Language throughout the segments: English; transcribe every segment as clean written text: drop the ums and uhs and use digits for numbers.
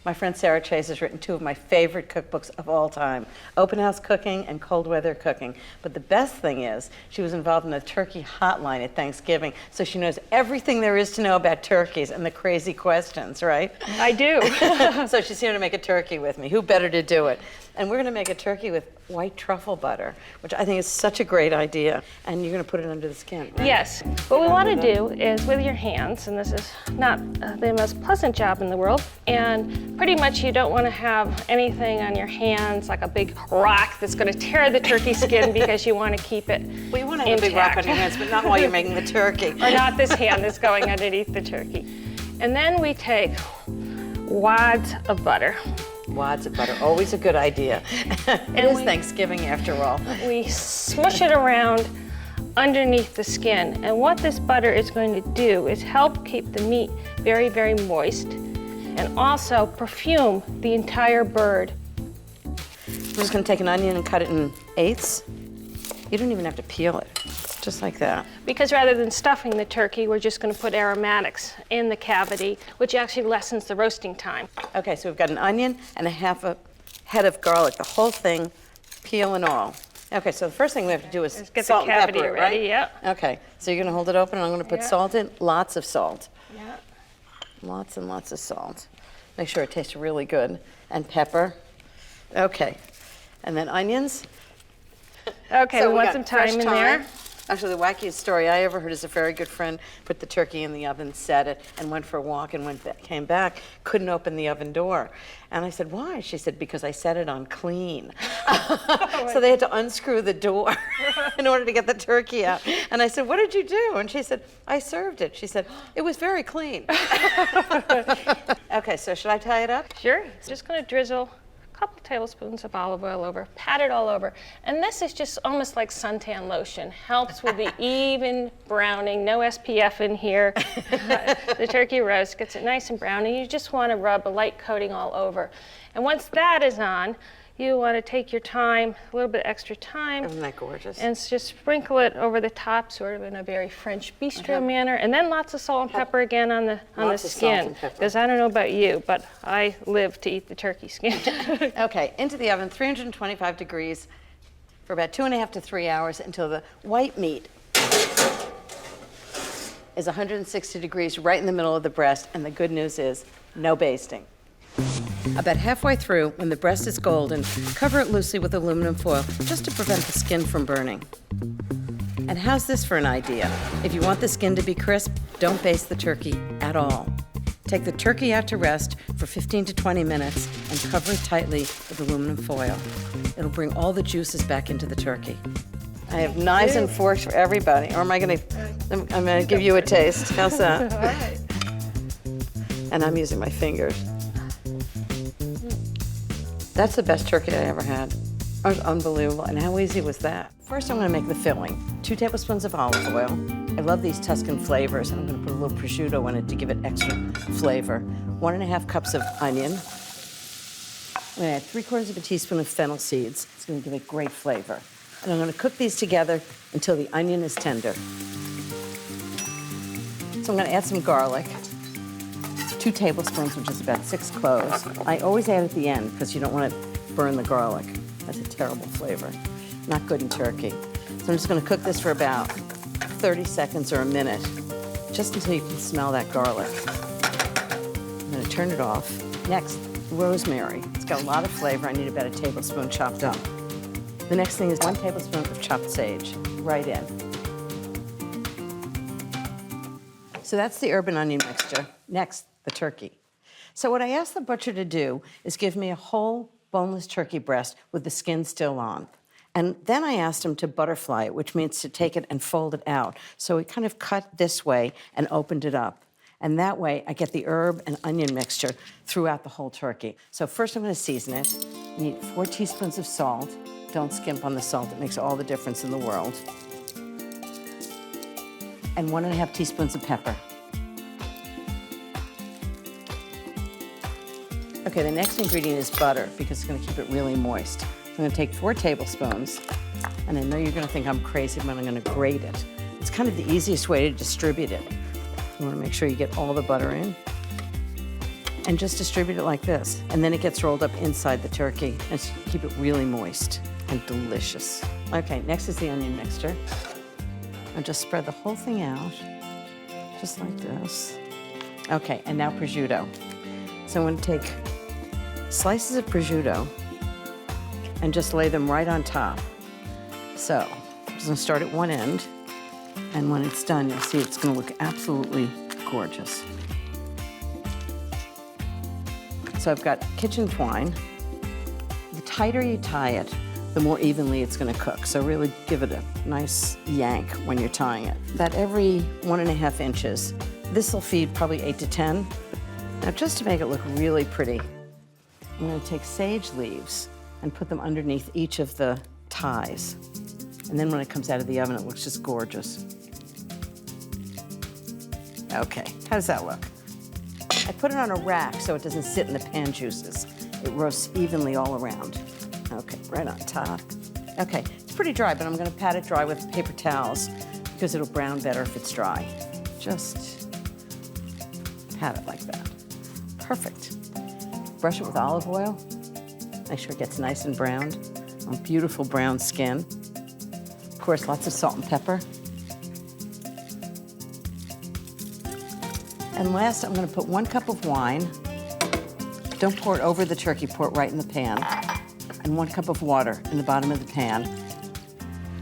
My friend Sarah Chase has written two of my favorite cookbooks of all time, Open House Cooking and Cold Weather Cooking. But the best thing is, she was involved in the turkey hotline at Thanksgiving, so she knows everything there is to know about turkeys and the crazy questions, right? I do. So she's here to make a turkey with me. Who better to do it? And we're gonna make a turkey with white truffle butter, which I think is such a great idea. And you're gonna put it under the skin, right? Yes. What we want to do is with your hands, and this is not the most pleasant job in the world, and pretty much you don't want to have anything on your hands like a big rock that's going to tear the turkey skin because you want to keep it Well, you want to have a big rock on your hands, but not while you're making the turkey. Or not this hand that's going underneath the turkey. And then we take wads of butter. Wads of butter, always a good idea. It is Thanksgiving after all. We smush it around underneath the skin. And what this butter is going to do is help keep the meat very, very moist and also perfume the entire bird. I'm just gonna take an onion and cut it in eighths. You don't even have to peel it, just like that. Because rather than stuffing the turkey, we're just going to put aromatics in the cavity, which actually lessens the roasting time. Okay, so we've got an onion and a half a head of garlic, the whole thing, peel and all. Okay, so the first thing we have to do is Get salt the cavity and pepper, ready, right? yeah. Okay, so you're gonna hold it open and I'm gonna put Yeah. salt in, lots of salt. Yeah. Lots and lots of salt. Make sure it tastes really good. And pepper. Okay, and then onions. Okay, So we want got some fresh thyme in there. Actually, the wackiest story I ever heard is a very good friend put the turkey in the oven, set it, and went for a walk and came back, couldn't open the oven door. And I said, why? She said, because I set it on clean. So they had to unscrew the door in order to get the turkey out. And I said, what did you do? And she said, I served it. She said, it was very clean. Okay, so should I tie it up? Sure. Just going to drizzle a couple tablespoons of olive oil over, pat it all over. And this is just almost like suntan lotion. Helps with the even browning, no SPF in here. The turkey roast gets it nice and brown, and you just want to rub a light coating all over. And once that is on, you want to take your time, a little bit extra time. Isn't that gorgeous? And just sprinkle it over the top, sort of in a very French bistro manner, and then lots of salt and pepper again on the Lots of salt skin. and pepper. Because I don't know about you, but I live to eat the turkey skin. Okay, into the oven, 325 degrees for about 2.5 to 3 hours until the white meat is 160 degrees right in the middle of the breast, and the good news is no basting. About halfway through, when the breast is golden, cover it loosely with aluminum foil just to prevent the skin from burning. And how's this for an idea? If you want the skin to be crisp, don't baste the turkey at all. Take the turkey out to rest for 15 to 20 minutes and cover it tightly with aluminum foil. It'll bring all the juices back into the turkey. I have knives and forks for everybody. Or am I gonna, I'm gonna give you a taste. How's that? All right. And I'm using my fingers. That's the best turkey I ever had. It was unbelievable. And how easy was that? First, I'm gonna make the filling. 2 tablespoons of olive oil. I love these Tuscan flavors, and I'm gonna put a little prosciutto in it to give it extra flavor. 1.5 cups of onion. I'm gonna add 3/4 teaspoon of fennel seeds. It's gonna give it great flavor. And I'm gonna cook these together until the onion is tender. So I'm gonna add some garlic. 2 tablespoons, which is about 6 cloves. I always add at the end because you don't want to burn the garlic. That's a terrible flavor. Not good in turkey. So I'm just going to cook this for about 30 seconds or a minute, just until you can smell that garlic. I'm going to turn it off. Next, rosemary. It's got a lot of flavor. I need about 1 tablespoon chopped up. The next thing is 1 tablespoon of chopped sage, right in. So that's the herb and onion mixture. Next, the turkey. So what I asked the butcher to do is give me a whole boneless turkey breast with the skin still on. And then I asked him to butterfly it, which means to take it and fold it out. So he kind of cut this way and opened it up. And that way I get the herb and onion mixture throughout the whole turkey. So first I'm gonna season it. You need 4 teaspoons of salt. Don't skimp on the salt, it makes all the difference in the world. And 1.5 teaspoons of pepper. Okay, the next ingredient is butter because it's gonna keep it really moist. So I'm gonna take 4 tablespoons, and I know you're gonna think I'm crazy, but I'm gonna grate it. It's kind of the easiest way to distribute it. You wanna make sure you get all the butter in. and just distribute it like this. And then it gets rolled up inside the turkey, and keep it really moist and delicious. Okay, next is the onion mixture. I'll just spread the whole thing out, just like this. Okay, and now prosciutto. So I'm gonna take slices of prosciutto and just lay them right on top. So I'm just gonna start at one end, and when it's done, you'll see it's gonna look absolutely gorgeous. So I've got kitchen twine. The tighter you tie it, the more evenly it's gonna cook. So really give it a nice yank when you're tying it. About every 1.5 inches. This will feed probably 8 to 10. Now just to make it look really pretty, I'm gonna take sage leaves and put them underneath each of the ties. And then when it comes out of the oven, it looks just gorgeous. Okay, how does that look? I put it on a rack so it doesn't sit in the pan juices. It roasts evenly all around. Okay, right on top. Okay, it's pretty dry, but I'm gonna pat it dry with paper towels because it'll brown better if it's dry. Just pat it like that. Perfect. Brush it with olive oil. Make sure it gets nice and browned. A beautiful brown skin. Of course, lots of salt and pepper. And last, I'm gonna put 1 cup of wine. Don't pour it over the turkey, pour it right in the pan. And 1 cup of water in the bottom of the pan.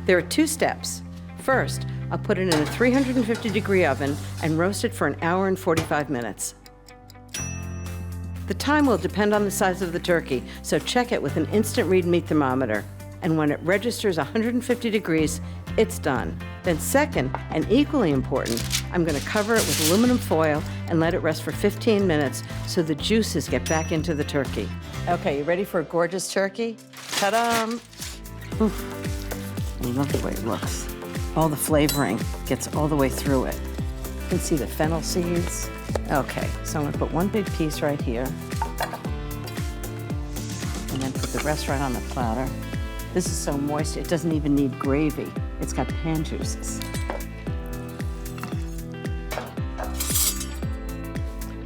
There are 2 steps. First, I'll put it in a 350-degree oven and roast it for 1 hour and 45 minutes. The time will depend on the size of the turkey, so check it with an instant read meat thermometer. And when it registers 150 degrees, it's done. Then second, and equally important, I'm gonna cover it with aluminum foil and let it rest for 15 minutes so the juices get back into the turkey. Okay, you ready for a gorgeous turkey? Ta-da! I love the way it looks. All the flavoring gets all the way through it. You can see the fennel seeds. Okay, so I'm gonna put 1 big piece right here. And then put the rest right on the platter. This is so moist, it doesn't even need gravy. It's got pan juices.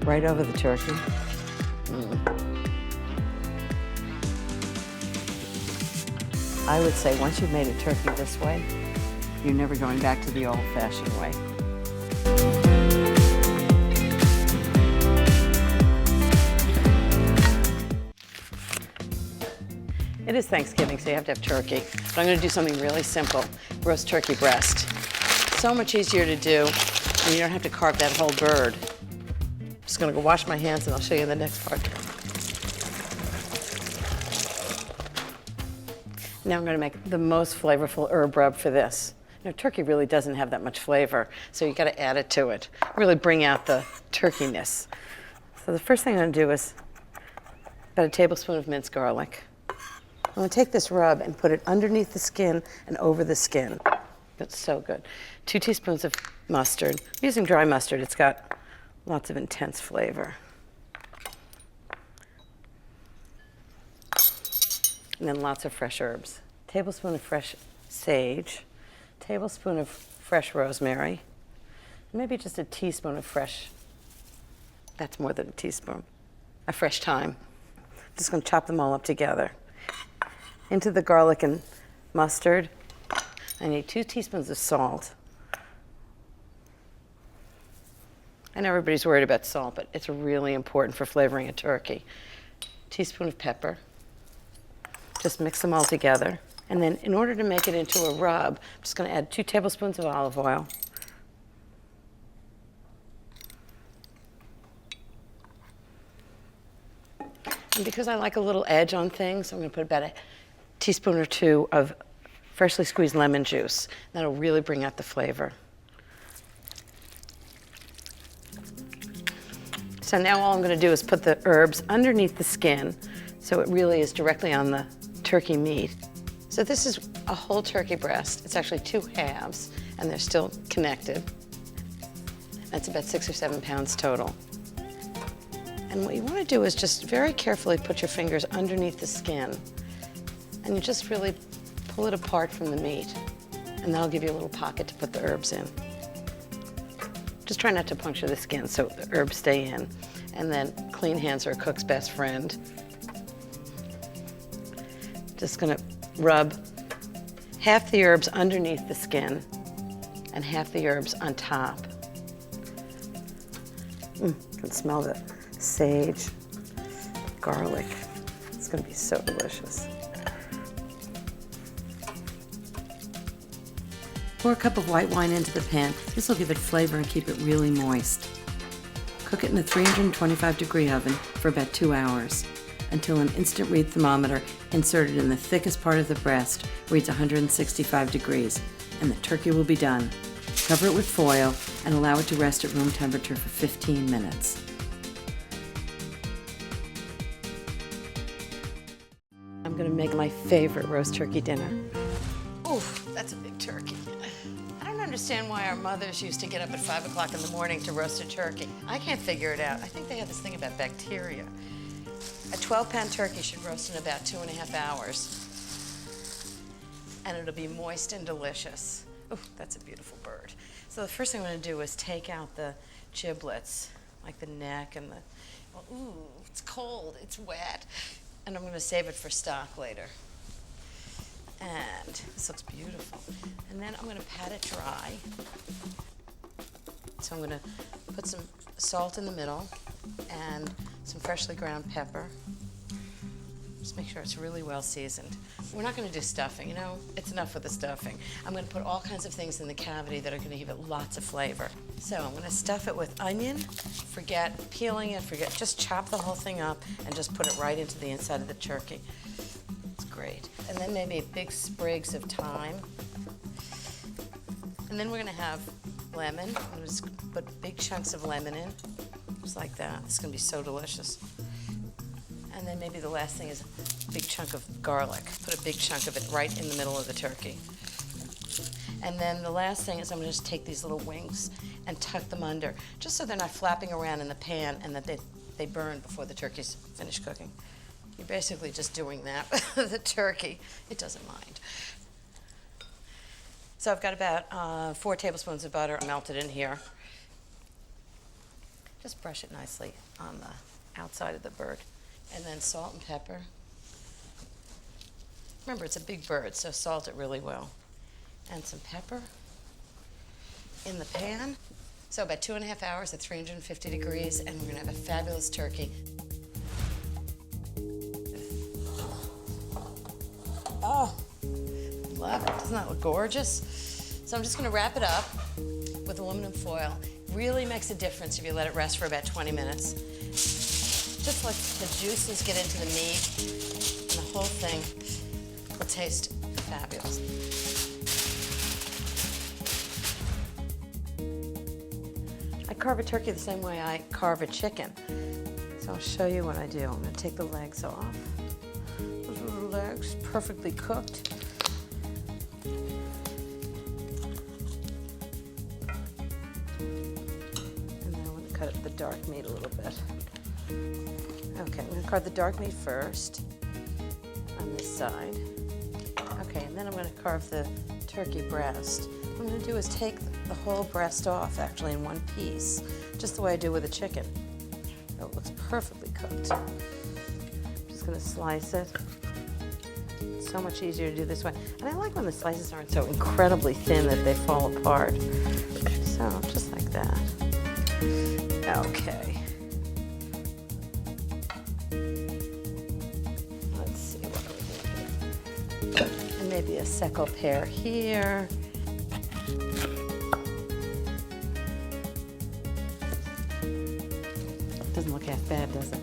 Right over the turkey. I would say once you've made a turkey this way, you're never going back to the old-fashioned way. It is Thanksgiving, so you have to have turkey. But I'm gonna do something really simple, roast turkey breast. So much easier to do, and you don't have to carve that whole bird. I'm just gonna go wash my hands and I'll show you in the next part. Now I'm gonna make the most flavorful herb rub for this. You know, turkey really doesn't have that much flavor, so you gotta add it to it. Really bring out the turkeyness. So the first thing I'm gonna do is about a tablespoon of minced garlic. I'm gonna take this rub and put it underneath the skin and over the skin. It's so good. 2 teaspoons of mustard. I'm using dry mustard, it's got lots of intense flavor. And then lots of fresh herbs. Tablespoon of fresh sage, tablespoon of fresh rosemary, maybe just a teaspoon of fresh, that's more than a teaspoon, a fresh thyme. Just gonna chop them all up together. Into the garlic and mustard, I need 2 teaspoons of salt. I know everybody's worried about salt, but it's really important for flavoring a turkey. Teaspoon of pepper. Just mix them all together. And then in order to make it into a rub, I'm just gonna add 2 tablespoons of olive oil. And because I like a little edge on things, I'm gonna put about a teaspoon or 2 of freshly squeezed lemon juice. That'll really bring out the flavor. So now all I'm gonna do is put the herbs underneath the skin so it really is directly on the turkey meat. So this is a whole turkey breast. It's actually 2 halves and they're still connected. That's about 6 or 7 pounds total. And what you wanna do is just very carefully put your fingers underneath the skin and you just really pull it apart from the meat. And that'll give you a little pocket to put the herbs in. Just try not to puncture the skin so the herbs stay in. And then clean hands are a cook's best friend. Just gonna rub half the herbs underneath the skin and half the herbs on top. You can smell the sage, garlic. It's gonna be so delicious. Pour a cup of white wine into the pan. This will give it flavor and keep it really moist. Cook it in a 325-degree oven for about 2 hours until an instant read thermometer inserted in the thickest part of the breast reads 165 degrees, and the turkey will be done. Cover it with foil and allow it to rest at room temperature for 15 minutes. I'm gonna make my favorite roast turkey dinner. Oof, that's a big turkey. I don't understand why our mothers used to get up at 5 o'clock in the morning to roast a turkey. I can't figure it out. I think they have this thing about bacteria. A 12-pound turkey should roast in about 2.5 hours. And it'll be moist and delicious. Oh, that's a beautiful bird. So the first thing I'm gonna do is take out the giblets, like the neck and the, well, ooh, it's cold, it's wet. And I'm gonna save it for stock later. And this looks beautiful. And then I'm gonna pat it dry. So I'm gonna put some salt in the middle and some freshly ground pepper. Just make sure it's really well seasoned. We're not gonna do stuffing, you know? It's enough with the stuffing. I'm gonna put all kinds of things in the cavity that are gonna give it lots of flavor. So I'm gonna stuff it with onion, forget peeling it, just chop the whole thing up and just put it right into the inside of the turkey. It's great. And then maybe big sprigs of thyme. And then we're gonna have lemon. I'm gonna just put big chunks of lemon in, just like that. It's gonna be so delicious. And then maybe the last thing is a big chunk of garlic. Put a big chunk of it right in the middle of the turkey. And then the last thing is I'm gonna just take these little wings and tuck them under, just so they're not flapping around in the pan and that they burn before the turkey's finished cooking. You're basically just doing that with the turkey. It doesn't mind. So I've got about 4 tablespoons of butter melted in here. Just brush it nicely on the outside of the bird. And then salt and pepper. Remember, it's a big bird, so salt it really well. And some pepper in the pan. So about 2.5 hours at 350 degrees, and we're gonna have a fabulous turkey. Oh, love it. Doesn't that look gorgeous? So I'm just gonna wrap it up with aluminum foil. Really makes a difference if you let it rest for about 20 minutes. Just let the juices get into the meat, and the whole thing will taste fabulous. I carve a turkey the same way I carve a chicken. So I'll show you what I do. I'm gonna take the legs off. Those are the legs, perfectly cooked. And then I'm gonna cut up the dark meat a little bit. Okay, I'm gonna carve the dark meat first on this side. Okay, and then I'm gonna carve the turkey breast. What I'm gonna do is take the whole breast off, actually, in one piece, just the way I do with a chicken. So it looks perfectly cooked. I'm just gonna slice it. It's so much easier to do this way. And I like when the slices aren't so incredibly thin that they fall apart. So, just like that. Okay. Let's see what we do here. And maybe a secco pear here. Doesn't look half bad, does it?